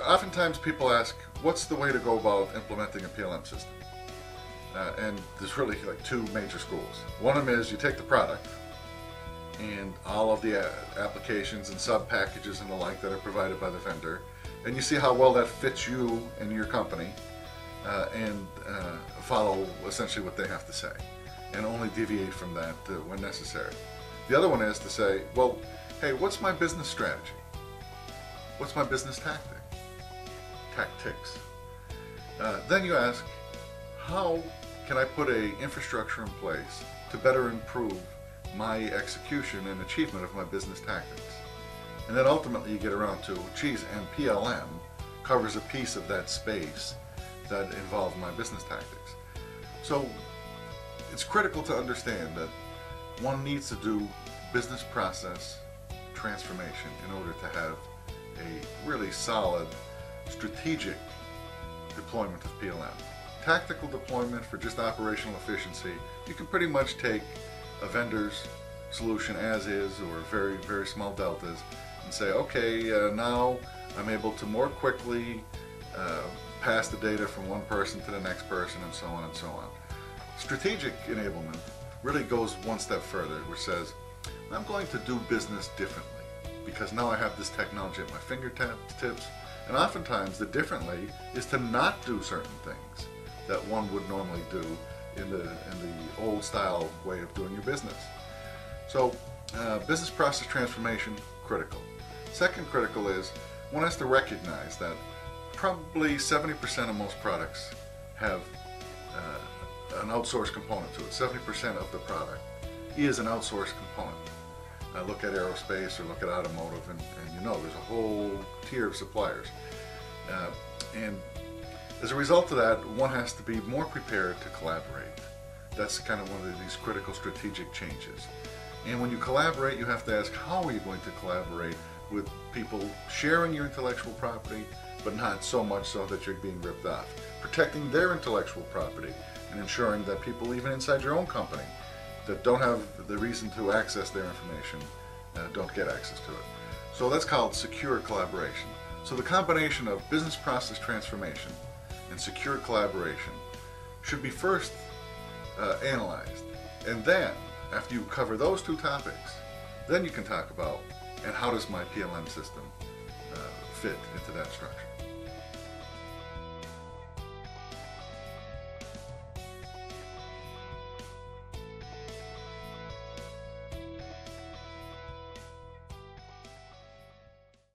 Oftentimes people ask, what's the way to go about implementing a PLM system? And there's really like two major schools. One of them is you take the product and all of the applications and sub packages and the like that are provided by the vendor, and you see how well that fits you and your company, and follow essentially what they have to say and only deviate from that when necessary. The other one is to say, well, hey, what's my business strategy? What's my business tactics? Then you ask, how can I put an infrastructure in place to better improve my execution and achievement of my business tactics? And then ultimately you get around to, geez, and PLM covers a piece of that space that involves my business tactics. So it's critical to understand that one needs to do business process transformation in order to have a really solid strategic deployment of PLM. Tactical deployment for just operational efficiency, you can pretty much take a vendor's solution as is, or very, very small deltas, and say, okay, now I'm able to more quickly pass the data from one person to the next person, and so on and so on. Strategic enablement really goes one step further, which says, I'm going to do business differently because now I have this technology at my fingertips, and oftentimes the differently is to not do certain things that one would normally do in the old style way of doing your business. So business process transformation, critical. Second critical is one has to recognize that probably 70% of most products have an outsourced component to it. 70% of the product is an outsourced component. Look at aerospace or look at automotive, and you know there's a whole tier of suppliers. And as a result of that, one has to be more prepared to collaborate. That's kind of one of these critical strategic changes. And when you collaborate, you have to ask, how are you going to collaborate with people sharing your intellectual property, but not so much so that you're being ripped off. Protecting their intellectual property and ensuring that people, even inside your own company, that don't have the reason to access their information, don't get access to it. So that's called secure collaboration. So the combination of business process transformation and secure collaboration should be first analyzed, and then after you cover those two topics, then you can talk about, and how does my PLM system fit into that structure.